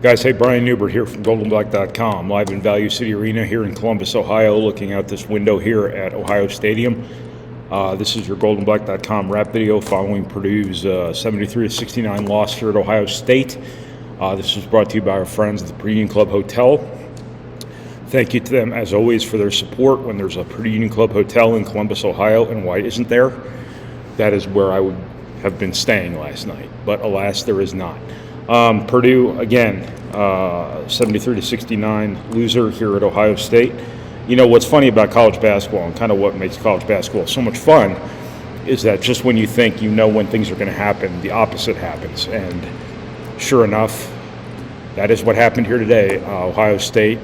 Guys, hey, Brian Neubert here from goldenblack.com, live in Value City Arena here in Columbus, Ohio, looking out this window here at Ohio Stadium. This is your goldenblack.com wrap video following Purdue's 73-69 loss here at Ohio State. This was brought to you by our friends at the Purdue Union Club Hotel. Thank you to them, as always, for their support. When there's a Purdue Union Club Hotel in Columbus, Ohio, and why isn't there? That is where I would have been staying last night, but alas, there is not. Purdue, again, 73-69 loser here at Ohio State. You know, what's funny about college basketball and kind of what makes college basketball so much fun is that just when you think you know when things are going to happen, the opposite happens. And sure enough, that is what happened here today. Ohio State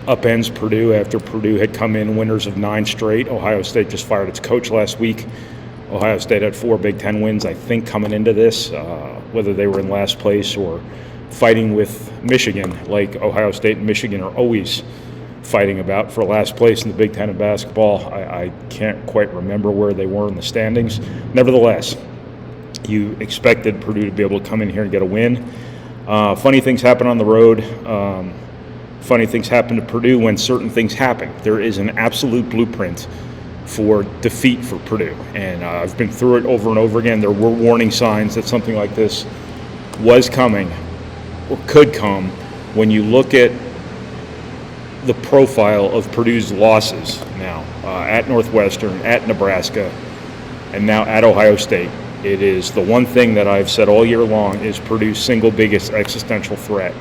upends Purdue after Purdue had come in winners of 9 straight. Ohio State just fired its coach last week. Ohio State had 4 Big Ten wins, I think, coming into this, whether they were in last place or fighting with Michigan, like Ohio State and Michigan are always fighting about for last place in the Big Ten of basketball. I can't quite remember where they were in the standings. Nevertheless, you expected Purdue to be able to come in here and get a win. Funny things happen on the road. Funny things happen to Purdue when certain things happen. There is an absolute blueprint for defeat for Purdue, and I've been through it over and over again. There were warning signs that something like this was coming or could come when you look at the profile of Purdue's losses now at Northwestern, at Nebraska, and now at Ohio State. It is the one thing that I've said all year long is Purdue's single biggest existential threat.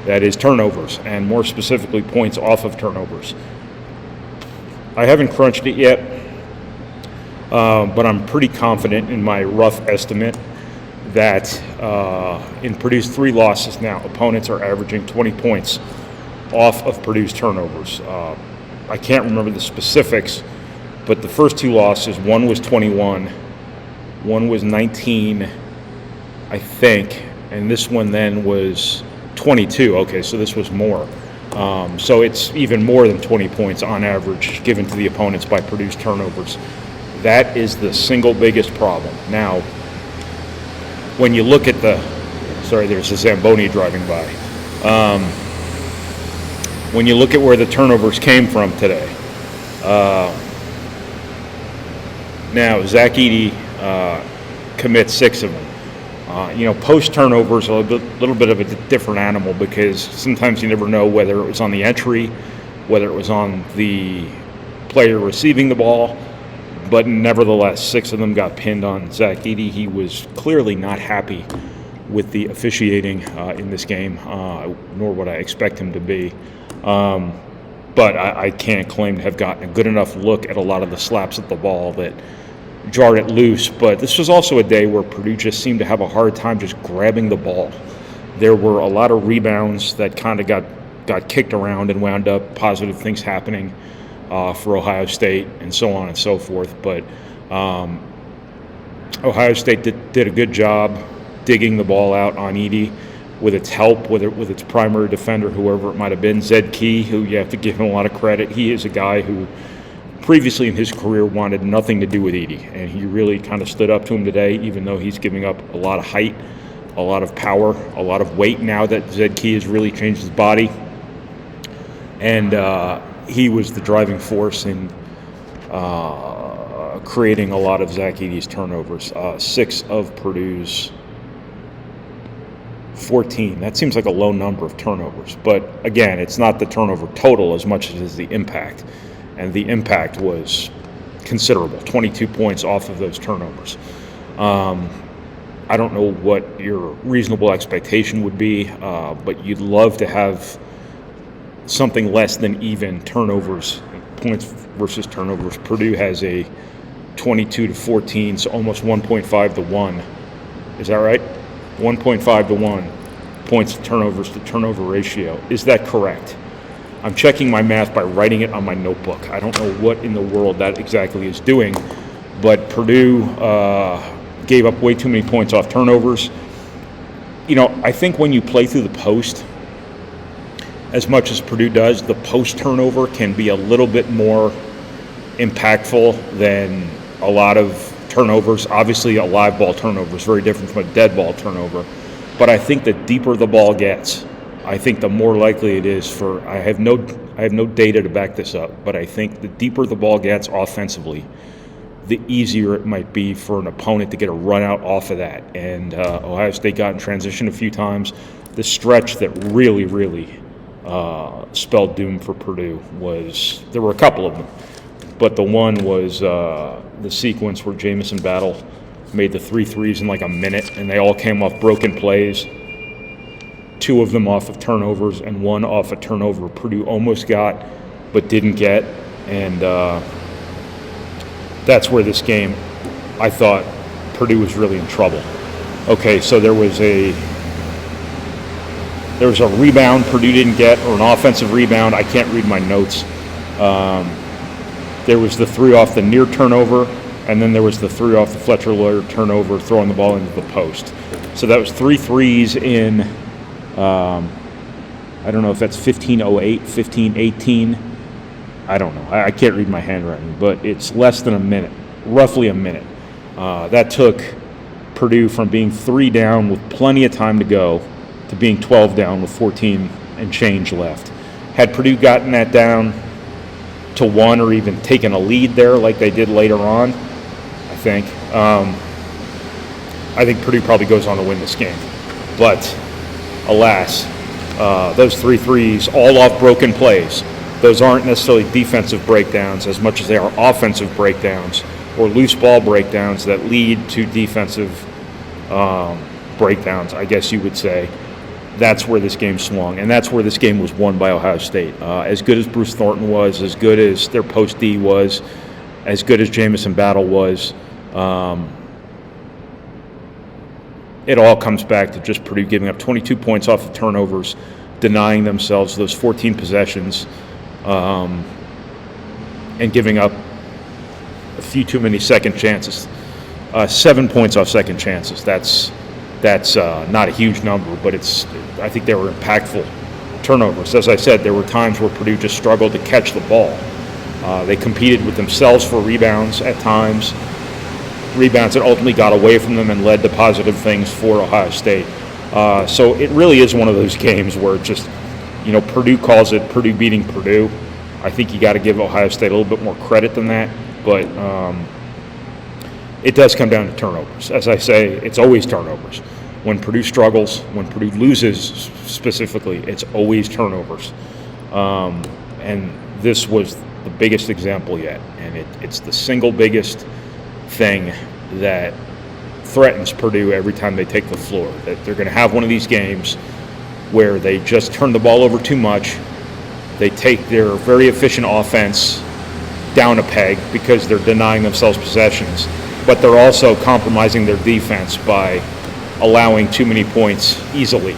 That is turnovers, and more specifically points off of turnovers. I haven't crunched it yet, but I'm pretty confident in my rough estimate that in Purdue's 3 losses now, opponents are averaging 20 points off of Purdue's turnovers. I can't remember the specifics, but the first 2 losses, one was 21, one was 19, I think, and this one then was 22. Okay, so this was more. So it's even more than 20 points on average given to the opponents by Purdue's turnovers. That is the single biggest problem. Now, when you look at there's a Zamboni driving by. When you look at where the turnovers came from today, now Ross-Ade commits 6 of them. Post turnovers are a little bit of a different animal because sometimes you never know whether it was on the entry, whether it was on the player receiving the ball, but nevertheless, 6 of them got pinned on Ross-Ade. He was clearly not happy with the officiating in this game, nor would I expect him to be. But I can't claim to have gotten a good enough look at a lot of the slaps at the ball that jarred it loose, but this was also a day where Purdue just seemed to have a hard time just grabbing the ball. There were a lot of rebounds that kind of got kicked around and wound up positive things happening for Ohio State and so on and so forth, but Ohio State did a good job digging the ball out on Edey with its help, with its primary defender, whoever it might have been, Zed Key, who you have to give him a lot of credit. He is a guy who previously in his career wanted nothing to do with Edey, and he really kind of stood up to him today, even though he's giving up a lot of height, a lot of power, a lot of weight now that Zed Key has really changed his body. And he was the driving force in creating a lot of Ross-Ade's turnovers. 6 of Purdue's 14. That seems like a low number of turnovers, but again, it's not the turnover total as much as it is the impact. And the impact was considerable, 22 points off of those turnovers. I don't know what your reasonable expectation would be, but you'd love to have something less than even turnovers, points versus turnovers. Purdue has a 22-14, so almost 1.5 to 1. Is that right? 1.5 to 1 points to turnover ratio. Is that correct? I'm checking my math by writing it on my notebook. I don't know what in the world that exactly is doing, but Purdue gave up way too many points off turnovers. I think when you play through the post, as much as Purdue does, the post turnover can be a little bit more impactful than a lot of turnovers. Obviously, a live ball turnover is very different from a dead ball turnover. But I think the deeper the ball gets, I think the more likely it is for, I have no data to back this up, but I think the deeper the ball gets offensively, the easier it might be for an opponent to get a run out off of that. And Ohio State got in transition a few times. The stretch that really spelled doom for Purdue was, there were a couple of them, but the one was the sequence where Jamison Battle made the 3 threes in like a minute, and they all came off broken plays. 2 of them off of turnovers and 1 off a turnover Purdue almost got but didn't get. And that's where this game, I thought Purdue was really in trouble. Okay, so there was a rebound Purdue didn't get, or an offensive rebound. I can't read my notes. There was the 3 off the near turnover, and then there was the 3 off the Fletcher Lawyer turnover, throwing the ball into the post. So that was 3 threes in, I don't know if that's 15:08, 15:18. I don't know. I can't read my handwriting, but it's less than a minute, roughly a minute. That took Purdue from being 3 down with plenty of time to go to being 12 down with 14 and change left. Had Purdue gotten that down to 1 or even taken a lead there like they did later on, I think Purdue probably goes on to win this game. But alas, those 3 threes, all off broken plays, those aren't necessarily defensive breakdowns as much as they are offensive breakdowns or loose ball breakdowns that lead to defensive breakdowns, I guess you would say. That's where this game swung, and that's where this game was won by Ohio State. As good as Bruce Thornton was, as good as their post D was, as good as Jamison Battle was, it all comes back to just Purdue giving up 22 points off of turnovers, denying themselves those 14 possessions, and giving up a few too many second chances. 7 points off second chances. That's not a huge number, but I think they were impactful turnovers. As I said, there were times where Purdue just struggled to catch the ball. They competed with themselves for rebounds at times, rebounds that ultimately got away from them and led to positive things for Ohio State. So it really is one of those games where it just, Purdue calls it Purdue beating Purdue. I think you got to give Ohio State a little bit more credit than that, but it does come down to turnovers. As I say, it's always turnovers. When Purdue struggles, when Purdue loses specifically, it's always turnovers. And this was the biggest example yet. And it's the single biggest thing that threatens Purdue every time they take the floor. That they're going to have one of these games where they just turn the ball over too much. They take their very efficient offense down a peg because they're denying themselves possessions, but they're also compromising their defense by allowing too many points easily.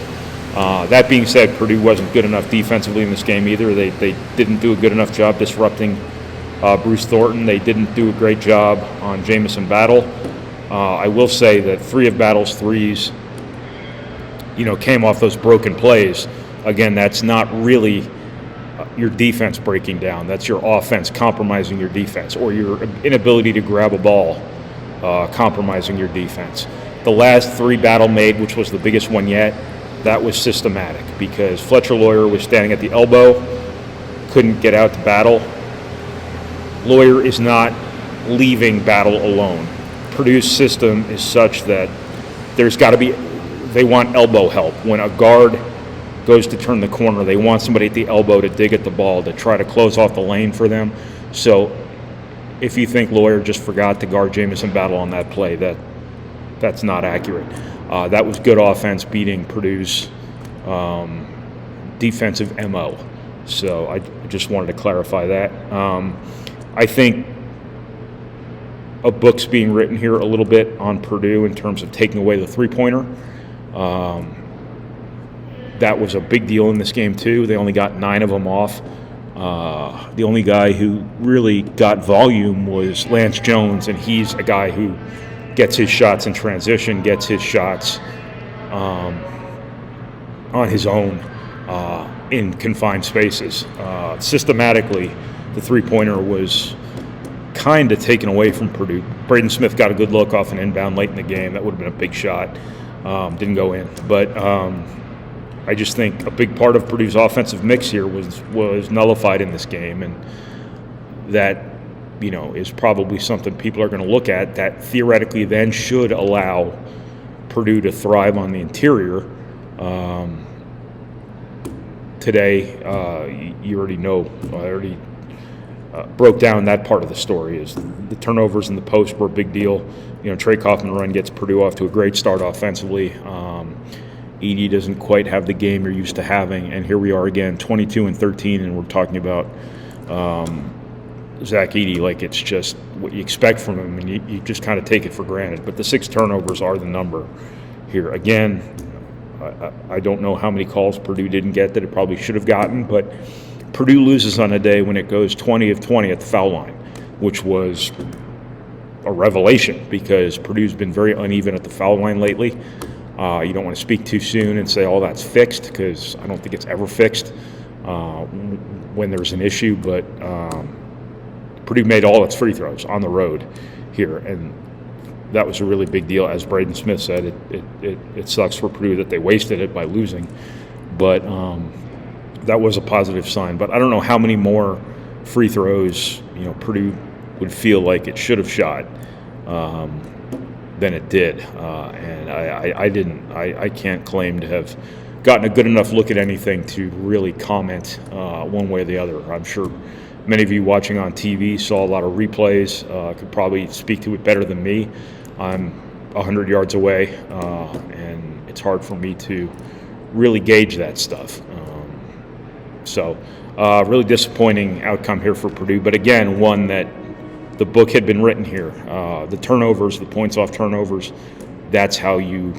That being said, Purdue wasn't good enough defensively in this game either. They didn't do a good enough job disrupting Bruce Thornton. They didn't do a great job on Jamison Battle. I will say that 3 of Battle's threes, came off those broken plays. Again, that's not really your defense breaking down. That's your offense compromising your defense, or your inability to grab a ball compromising your defense. The last 3 Battle made, which was the biggest one yet, that was systematic because Fletcher Lawyer was standing at the elbow, couldn't get out to Battle. Lawyer is not leaving Battle alone. Purdue's system is such that there's got to be, they want elbow help. When a guard goes to turn the corner, they want somebody at the elbow to dig at the ball to try to close off the lane for them. So if you think Lawyer just forgot to guard Jamison Battle on that play, that's not accurate. That was good offense beating Purdue's defensive MO. So I just wanted to clarify that. I think a book's being written here a little bit on Purdue in terms of taking away the three-pointer. That was a big deal in this game too. They only got 9 of them off. The only guy who really got volume was Lance Jones, and he's a guy who gets his shots in transition, gets his shots on his own in confined spaces. Systematically, the three-pointer was kind of taken away from Purdue. Braden Smith got a good look off an inbound late in the game. That would have been a big shot. Didn't go in. But I just think a big part of Purdue's offensive mix here was nullified in this game, and that, is probably something people are going to look at that theoretically then should allow Purdue to thrive on the interior. Today, you already know, I already broke down that part of the story. Is the turnovers in the post were a big deal. Trey Kaufman run gets Purdue off to a great start offensively. Ade doesn't quite have the game you're used to having, and here we are again, 22-13, and we're talking about Zach Ade like it's just what you expect from him, and you just kind of take it for granted. But the 6 turnovers are the number here. Again, I don't know how many calls Purdue didn't get that it probably should have gotten, but Purdue loses on a day when it goes 20 of 20 at the foul line, which was a revelation because Purdue's been very uneven at the foul line lately. You don't want to speak too soon and say, that's fixed, because I don't think it's ever fixed when there's an issue. But Purdue made all its free throws on the road here, and that was a really big deal. As Braden Smith said, it sucks for Purdue that they wasted it by losing, but that was a positive sign. But I don't know how many more free throws Purdue would feel like it should have shot than it did, and I can't claim to have gotten a good enough look at anything to really comment one way or the other. I'm sure many of you watching on TV saw a lot of replays, could probably speak to it better than me. I'm 100 yards away, and it's hard for me to really gauge that stuff. So really disappointing outcome here for Purdue, but again, one that the book had been written here. The turnovers, the points off turnovers, that's how you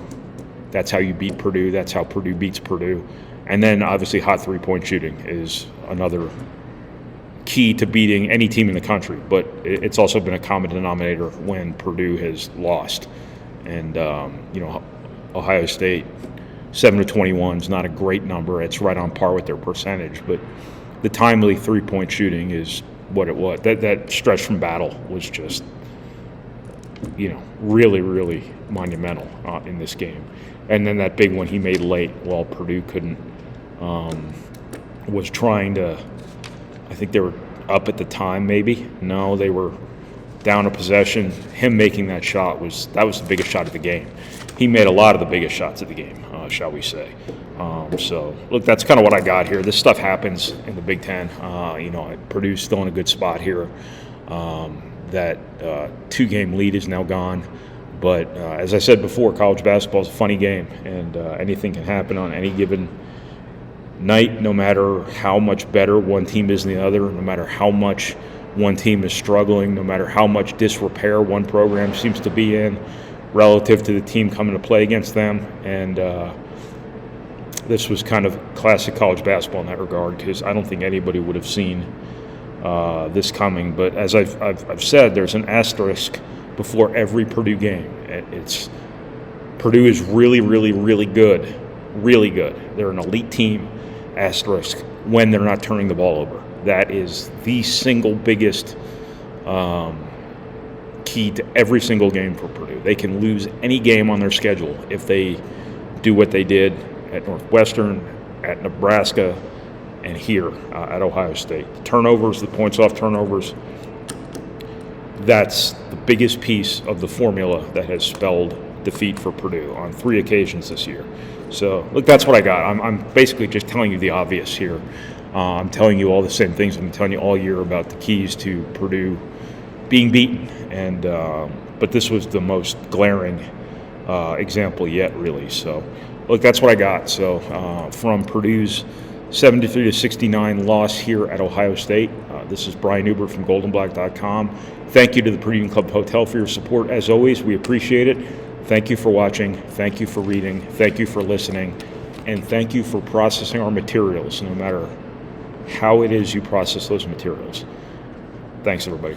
beat Purdue. That's how Purdue beats Purdue. And then obviously hot three-point shooting is another key to beating any team in the country. But it's also been a common denominator when Purdue has lost. And Ohio State 7-21 is not a great number. It's right on par with their percentage. But the timely three-point shooting is what it was. That stretch from Battle was just, really, really monumental in this game. And then that big one he made late while Purdue couldn't, was trying to, I think they were up at the time maybe. No, they were down a possession. Him making that shot was the biggest shot of the game. He made a lot of the biggest shots of the game, shall we say. So, look, that's kind of what I got here. This stuff happens in the Big Ten. Purdue's still in a good spot here. That 2-game lead is now gone. But as I said before, college basketball is a funny game, and anything can happen on any given night, no matter how much better one team is than the other, no matter how much one team is struggling, no matter how much disrepair one program seems to be in relative to the team coming to play against them. And this was kind of classic college basketball in that regard, because I don't think anybody would have seen this coming. But as I've said, there's an asterisk before every Purdue game. Purdue is really, really, really good, really good. They're an elite team, asterisk, when they're not turning the ball over. That is the single biggest key to every single game for Purdue. They can lose any game on their schedule if they do what they did at Northwestern, at Nebraska, and here at Ohio State. The turnovers, the points off turnovers, that's the biggest piece of the formula that has spelled defeat for Purdue on 3 occasions this year. So, look, that's what I got. I'm basically just telling you the obvious here. I'm telling you all the same things I've been telling you all year about the keys to Purdue being beaten. And but this was the most glaring example yet, really. So, look, that's what I got. So, from Purdue's 73-69 loss here at Ohio State, this is Brian Neubert from goldenblack.com. Thank you to the Purdue Club Hotel for your support. As always, we appreciate it. Thank you for watching. Thank you for reading. Thank you for listening. And thank you for processing our materials, no matter how it is you process those materials. Thanks, everybody.